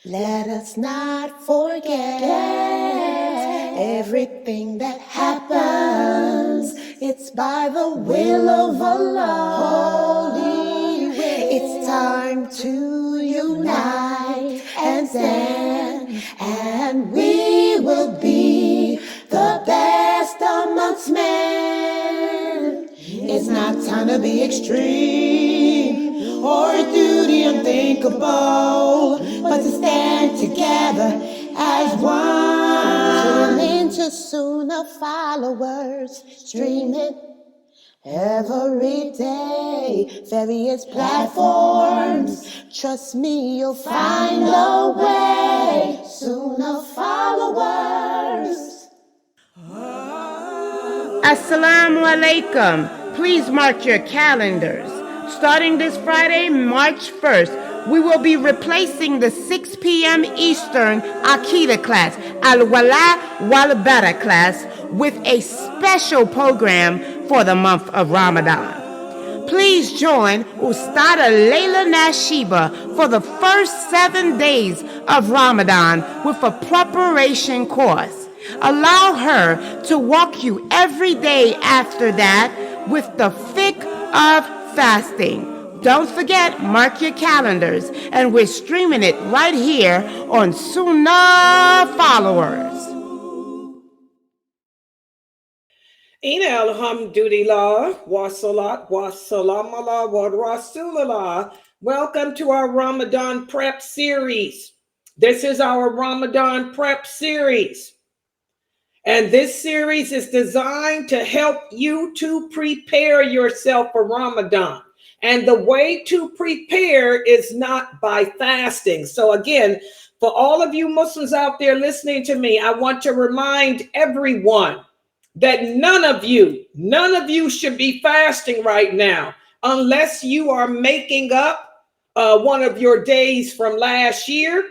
Let us not forget everything that happens. It's by the will of Allah. Holy will. It's time to unite and stand, and we will be the best amongst men. It's not time to be extreme or do the unthinkable, but to stand together as one. Tune into Sunnahfollowers, streaming every day, various platforms. Trust me, you'll find a way. Sunnahfollowers. Assalamu alaikum. Please mark your calendars. Starting this Friday, March 1st, we will be replacing the 6 p.m. Eastern Aqidah class, Al-Wala Wal-Bara class, with a special program for the month of Ramadan. Please join Ustada Lailanasheeba for the first 7 days of Ramadan with a preparation course. Allow her to walk you every day after that with the fiqh of fasting. Don't forget, mark your calendars, and we're streaming it right here on Sunnahfollowers. Ina alhamdulillah, wa salat, wa salam ala wa rasulullah. Welcome to our Ramadan prep series. This is our Ramadan prep series. And this series is designed to help you to prepare yourself for Ramadan. And the way to prepare is not by fasting. So again, for all of you Muslims out there listening to me, I want to remind everyone that none of you should be fasting right now unless you are making up one of your days from last year,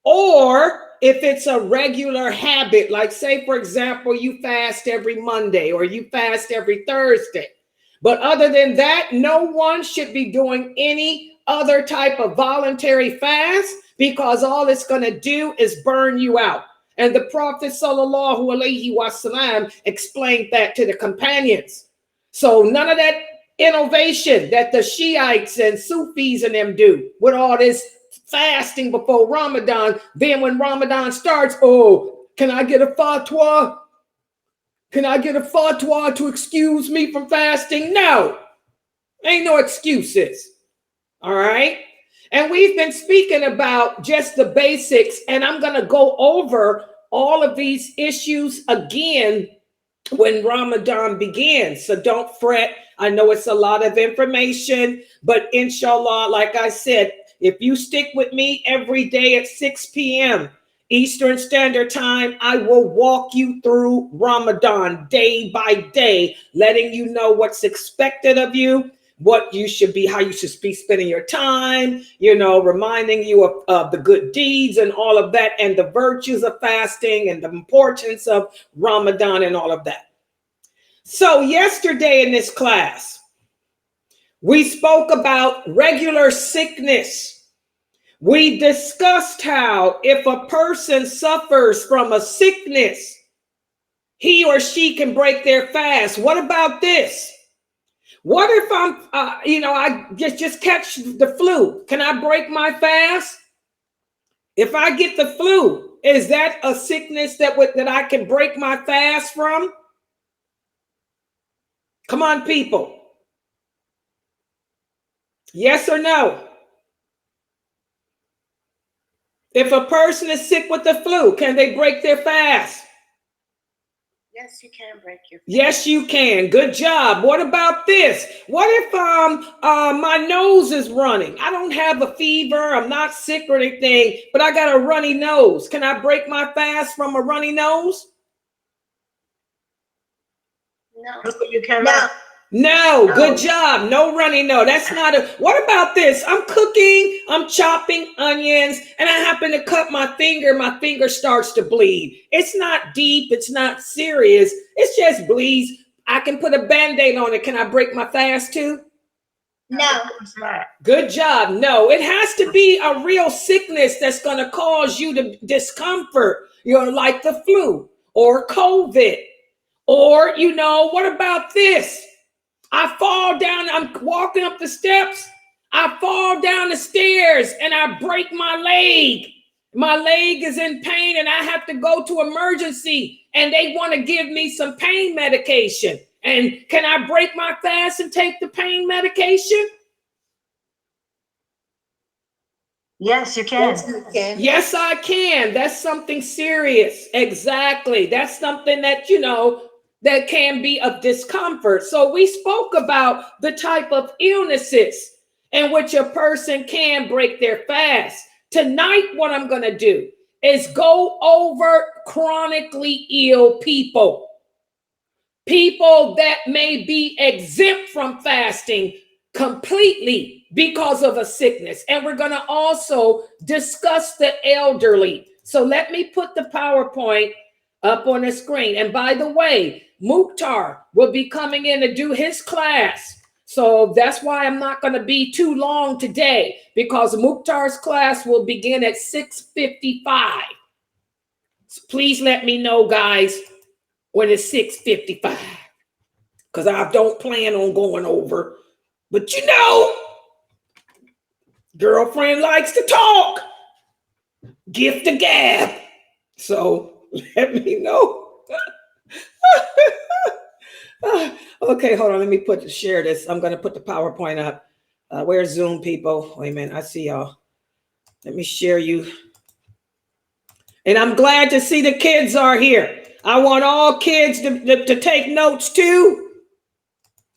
or if it's a regular habit, like say, for example, you fast every Monday or you fast every Thursday. But other than that, no one should be doing any other type of voluntary fast, because all it's going to do is burn you out. And the Prophet sallallahu alaihi wasallam explained that to the companions. So none of that innovation that the Shiites and Sufis and them do with all this fasting before Ramadan. Then when Ramadan starts, oh, can I get a fatwa? Can I get a fatwa to excuse me from fasting? No, ain't no excuses. All right. And we've been speaking about just the basics, and I'm going to go over all of these issues again when Ramadan begins. So don't fret. I know it's a lot of information, but inshallah, like I said, if you stick with me every day at 6 p.m. Eastern Standard Time, I will walk you through Ramadan day by day, letting you know what's expected of you, what you should be, how you should be spending your time, reminding you of the good deeds and all of that, and the virtues of fasting and the importance of Ramadan and all of that. So yesterday in this class, we spoke about regular sickness. We discussed how if a person suffers from a sickness, he or she can break their fast. What about this? What if I just catch the flu? Can I break my fast? If I get the flu, is that a sickness that I can break my fast from? Come on, people. Yes or no? If a person is sick with the flu, can they break their fast? Yes, you can break your fast. Yes, you can. Good job. What about this? What if my nose is running? I don't have a fever. I'm not sick or anything, but I got a runny nose. Can I break my fast from a runny nose? No, you cannot. No, good job. No running. No, that's not a. What about this? I'm cooking, I'm chopping onions, and I happen to cut my finger. My finger starts to bleed. It's not deep. It's not serious. It's just bleeds. I can put a Band-Aid on it. Can I break my fast too? No. Good job. No, it has to be a real sickness that's going to cause you to discomfort, like the flu or COVID. Or, what about this? I fall down, I'm walking up the steps, I fall down the stairs and I break my leg. My leg is in pain and I have to go to emergency and they want to give me some pain medication. And can I break my fast and take the pain medication? Yes, you can. Yes, you can. Yes, I can. That's something serious. Exactly. That's something that, that can be of discomfort. So we spoke about the type of illnesses in which a person can break their fast. Tonight, what I'm going to do is go over chronically ill people. People that may be exempt from fasting completely because of a sickness. And we're going to also discuss the elderly. So let me put the PowerPoint up on the screen. And by the way, Mukhtar will be coming in to do his class. So that's why I'm not going to be too long today, because Mukhtar's class will begin at 6:55. So please let me know, guys, when it's 6:55, because I don't plan on going over. But girlfriend likes to talk. Gift the gab. So let me know. Okay, hold on. Let me share this. I'm going to put the PowerPoint up. Where's Zoom, people? Wait a minute. I see y'all. Let me share you. And I'm glad to see the kids are here. I want all kids to take notes too.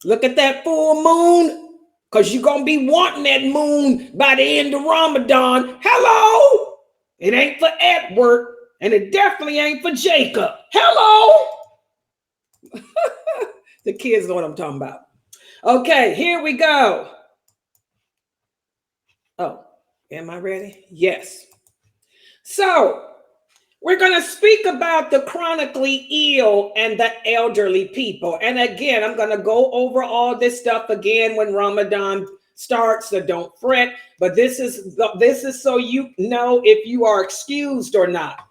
Look at that full moon, because you're going to be wanting that moon by the end of Ramadan. Hello. It ain't for Edward, and it definitely ain't for Jacob. Hello. The kids know what I'm talking about. Okay, here we go. Oh, am I ready? Yes. So we're going to speak about the chronically ill and the elderly people. And again, I'm going to go over all this stuff again when Ramadan starts, so don't fret. But this is so you know if you are excused or not.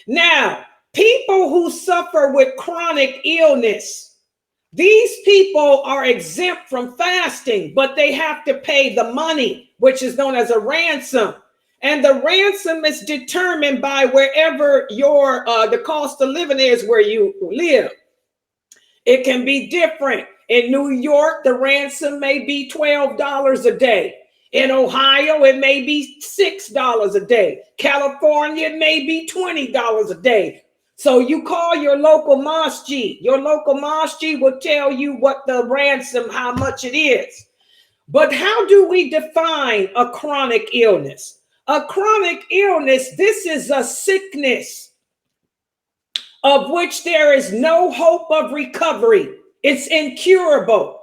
Now, people who suffer with chronic illness, these people are exempt from fasting, but they have to pay the money, which is known as a ransom. And the ransom is determined by wherever the cost of living is where you live. It can be different. In New York, the ransom may be $12 a day. In Ohio, it may be $6 a day. California, it may be $20 a day. So you call your local masjid. Your local masjid will tell you what the ransom, how much it is. But how do we define a chronic illness? A chronic illness, this is a sickness of which there is no hope of recovery. It's incurable.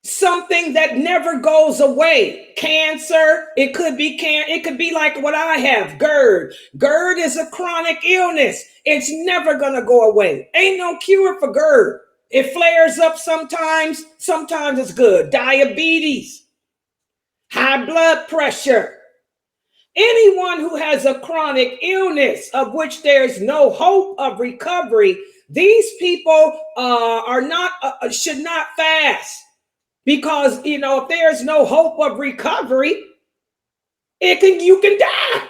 Something that never goes away. Cancer, it could be like what I have, GERD. GERD is a chronic illness. It's never going to go away. Ain't no cure for GERD. It flares up sometimes it's good. Diabetes, high blood pressure. Anyone who has a chronic illness of which there's no hope of recovery, these people should not fast. Because, if there's no hope of recovery, you can die.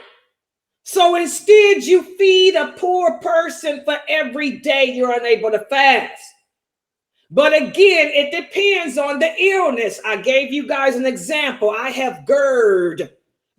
So instead, you feed a poor person for every day you're unable to fast. But again, it depends on the illness. I gave you guys an example. I have GERD.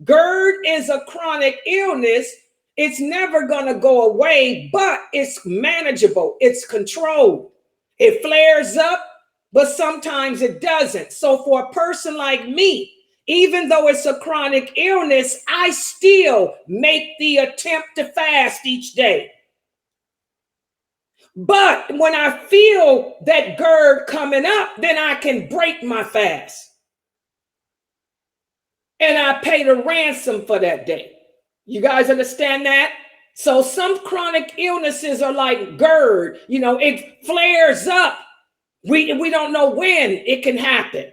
GERD is a chronic illness. It's never going to go away, but it's manageable. It's controlled. It flares up, but sometimes it doesn't. So for a person like me, even though it's a chronic illness, I still make the attempt to fast each day. But when I feel that GERD coming up, then I can break my fast. And I pay the ransom for that day. You guys understand that? So some chronic illnesses are like GERD. It flares up. We don't know when it can happen.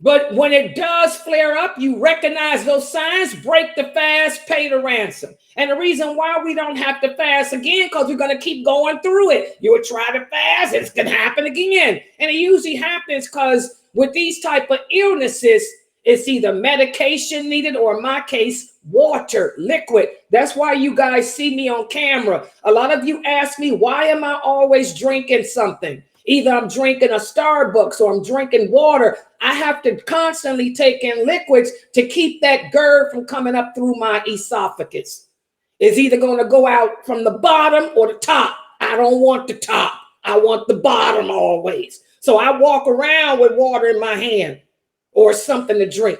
But when it does flare up, you recognize those signs, break the fast, pay the ransom. And the reason why we don't have to fast again, because we're going to keep going through it. You would try to fast, it's going to happen again. And it usually happens because with these type of illnesses, it's either medication needed or in my case, water, liquid. That's why you guys see me on camera. A lot of you ask me, why am I always drinking something? Either I'm drinking a Starbucks or I'm drinking water. I have to constantly take in liquids to keep that GERD from coming up through my esophagus. It's either going to go out from the bottom or the top. I don't want the top. I want the bottom always. So I walk around with water in my hand or something to drink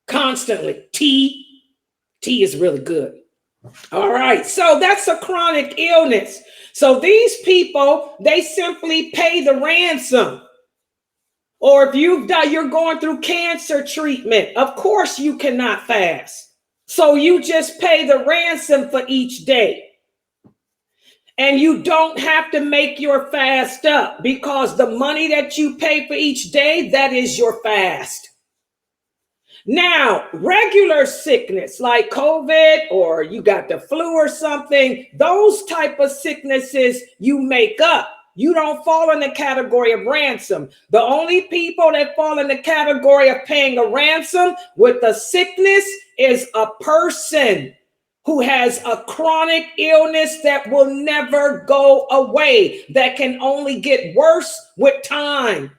constantly. Tea is really good. All right, so that's a chronic illness. So these people, they simply pay the ransom. Or if you've died, you're going through cancer treatment, of course you cannot fast. So you just pay the ransom for each day. And you don't have to make your fast up because the money that you pay for each day, that is your fast. Now, regular sickness like COVID or you got the flu or something, those type of sicknesses you make up. You don't fall in the category of ransom. The only people that fall in the category of paying a ransom with the sickness is a person who has a chronic illness that will never go away, that can only get worse with time.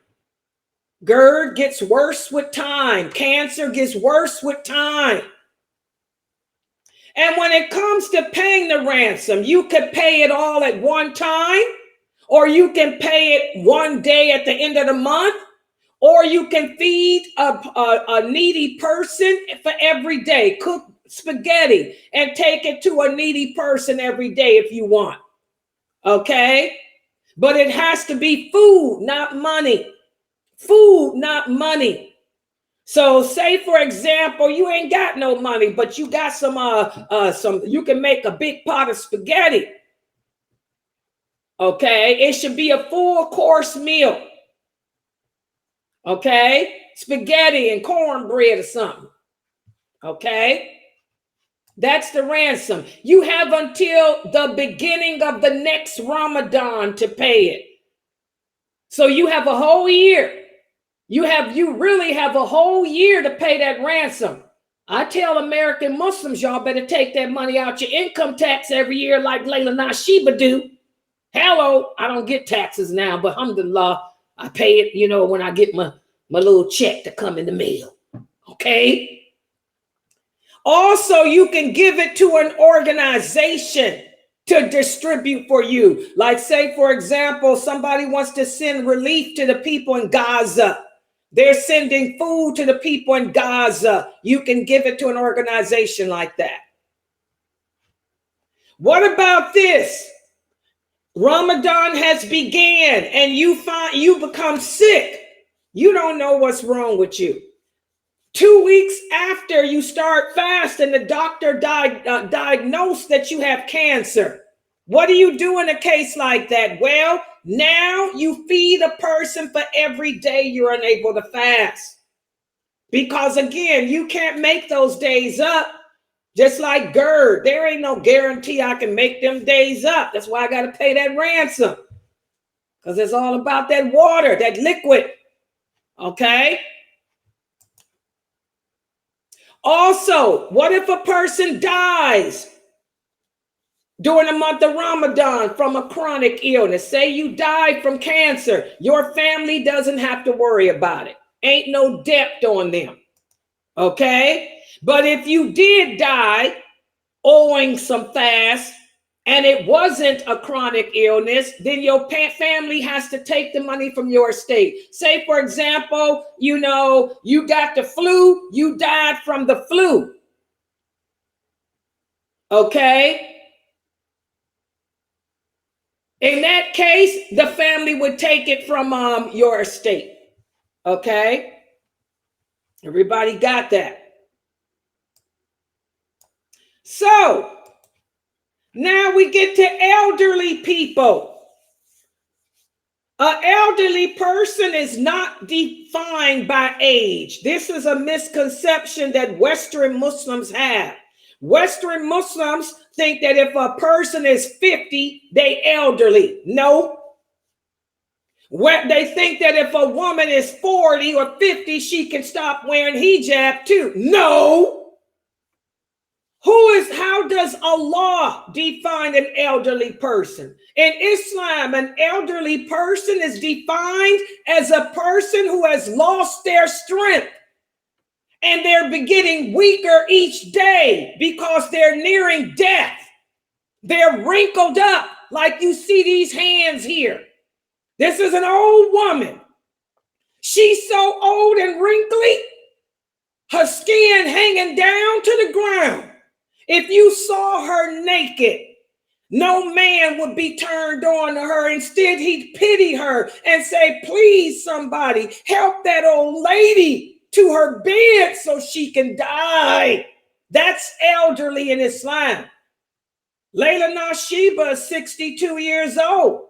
GERD gets worse with time. Cancer gets worse with time. And when it comes to paying the ransom, you could pay it all at one time, or you can pay it one day at the end of the month, or you can feed a needy person for every day. Cook spaghetti and take it to a needy person every day if you want. Okay? But it has to be food, not money. Food, not money. So say, for example, you ain't got no money, but you got some, you can make a big pot of spaghetti. Okay. It should be a full course meal. Okay. Spaghetti and cornbread or something. Okay. That's the ransom. You have until the beginning of the next Ramadan to pay it. So you have a whole year. You really have a whole year to pay that ransom. I tell American Muslims, y'all better take that money out your income tax every year like lailanasheeba do. Hello, I don't get taxes now, but alhamdulillah, I pay it, when I get my little check to come in the mail. Okay? Also, you can give it to an organization to distribute for you. Like say, for example, somebody wants to send relief to the people in Gaza. They're sending food to the people in Gaza. You can give it to an organization like that. What about this? Ramadan has began and you become sick. You don't know what's wrong with you. 2 weeks after you start fasting, the doctor diagnosed that you have cancer. What do you do in a case like that? Well, now you feed a person for every day you're unable to fast. Because again, you can't make those days up. Just like GERD, there ain't no guarantee I can make them days up. That's why I got to pay that ransom. Because it's all about that water, that liquid. Okay? Also, what if a person dies during the month of Ramadan from a chronic illness? Say you died from cancer. Your family doesn't have to worry about it. Ain't no debt on them. Okay? But if you did die owing some fast and it wasn't a chronic illness, then your family has to take the money from your estate. Say, for example, you got the flu, you died from the flu. Okay? In that case, the family would take it from your estate. Okay? Everybody got that? So, now we get to elderly people. An elderly person is not defined by age. This is a misconception that Western Muslims have. Western Muslims think that if a person is 50, they elderly. No. They think that if a woman is 40 or 50, she can stop wearing hijab too. No. How does Allah define an elderly person? In Islam, an elderly person is defined as a person who has lost their strength and they're getting weaker each day because they're nearing death. They're wrinkled up like you see these hands here. This is an old woman. She's so old and wrinkly, her skin hanging down to the ground. If you saw her naked, no man would be turned on to her. Instead, he'd pity her and say, please, somebody, help that old lady to her bed so she can die. That's elderly in Islam. Lailanasheeba is 62 years old.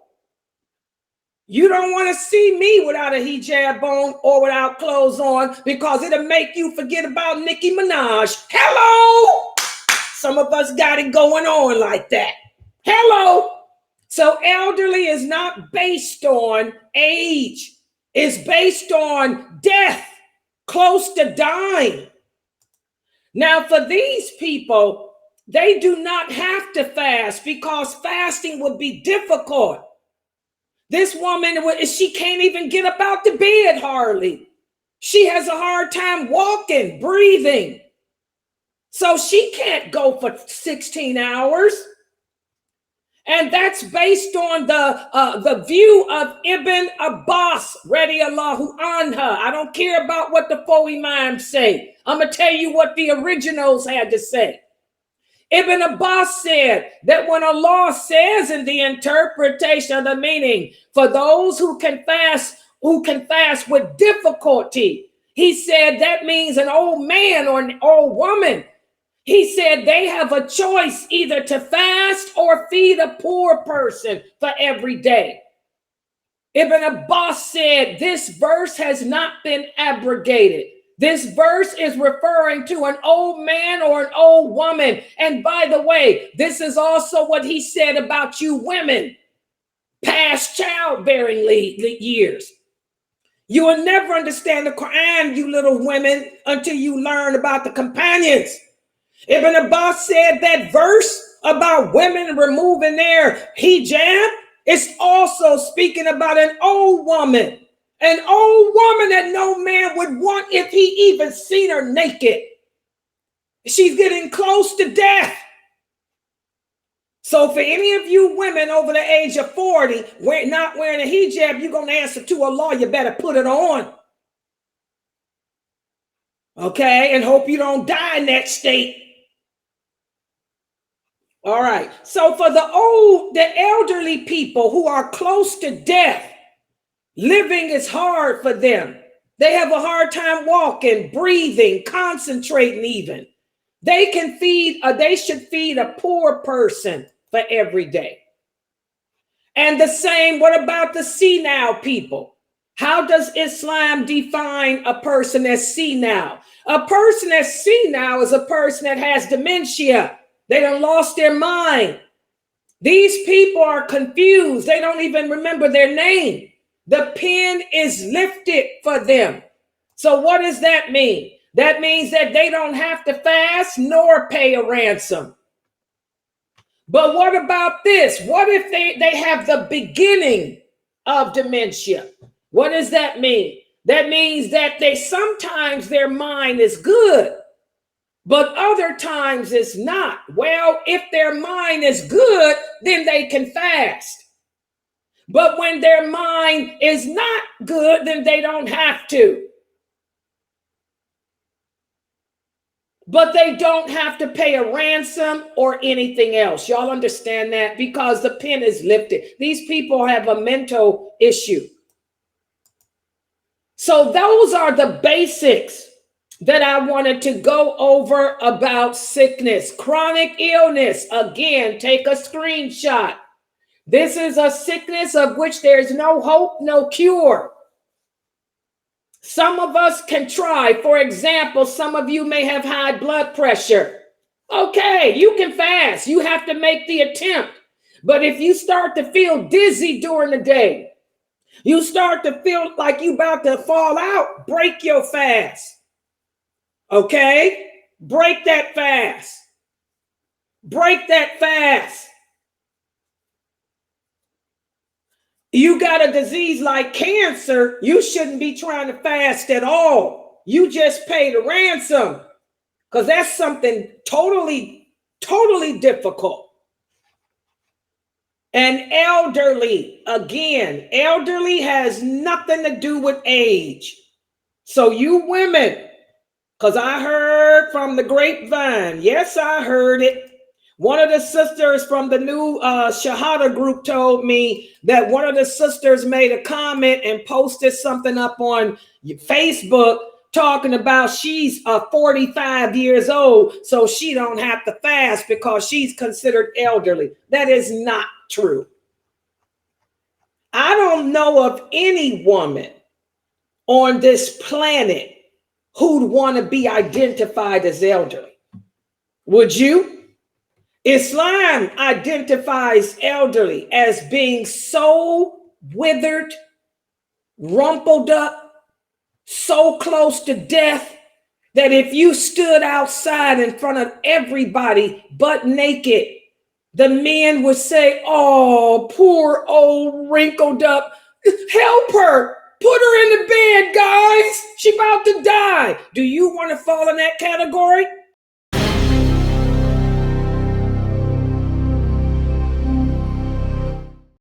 You don't want to see me without a hijab on or without clothes on because it'll make you forget about Nicki Minaj. Hello! Some of us got it going on like that. Hello. So elderly is not based on age. It's based on death, close to dying. Now, for these people, they do not have to fast because fasting would be difficult. This woman, she can't even get up out the bed hardly. She has a hard time walking, breathing. So she can't go for 16 hours. And that's based on the view of Ibn Abbas, radiyallahu anha. I don't care about what the four imams say. I'm going to tell you what the originals had to say. Ibn Abbas said that when Allah says in the interpretation of the meaning, for those who can fast with difficulty, he said that means an old man or an old woman. He said they have a choice either to fast or feed a poor person for every day. Ibn Abbas said this verse has not been abrogated. This verse is referring to an old man or an old woman. And by the way, this is also what he said about you women, past childbearing years. You will never understand the Quran, you little women, until you learn about the companions. Ibn Abbas said that verse about women removing their hijab is also speaking about an old woman that no man would want if he even seen her naked. She's getting close to death. So for any of you women over the age of 40, not wearing a hijab, you're going to answer to Allah, you better put it on. Okay, and hope you don't die in that state. All right. So for the elderly people who are close to death, living is hard for them. They have a hard time walking, breathing, concentrating even. They should feed a poor person for every day. And the same, what about the senile people? How does Islam define a person as senile? A person that's senile is a person that has dementia. They done lost their mind. These people are confused. They don't even remember their name. The pen is lifted for them. So what does that mean? That means that they don't have to fast nor pay a ransom. But what about this? What if they have the beginning of dementia? What does that mean? That means that sometimes their mind is good, but other times it's not. Well, if their mind is good, then they can fast. But when their mind is not good, then they don't have to. But they don't have to pay a ransom or anything else. Y'all understand that? Because the pen is lifted. These people have a mental issue. So those are the basics that I wanted to go over about sickness. Chronic illness. Again, take a screenshot. This is a sickness of which there is no hope, no cure. Some of us can try. For example, some of you may have high blood pressure. Okay, you can fast. You have to make the attempt. But if you start to feel dizzy during the day, you start to feel like you about to fall out, break your fast. Okay? Break that fast. Break that fast. You got a disease like cancer, you shouldn't be trying to fast at all. You just pay the ransom, because that's something totally difficult. And elderly, again, elderly has nothing to do with age. So you women, because I heard from the grapevine, yes, I heard it. One of the sisters from the new Shahada group told me that one of the sisters made a comment and posted something up on Facebook talking about she's 45 years old, so she don't have to fast because she's considered elderly. That is not true. I don't know of any woman on this planet who'd want to be identified as elderly. Would you? Islam identifies elderly as being so withered, rumpled up, so close to death that if you stood outside in front of everybody butt naked, the men would say, "Oh, poor old wrinkled up, help her, put her in the bed, guys, she about to die." Do you want to fall in that category?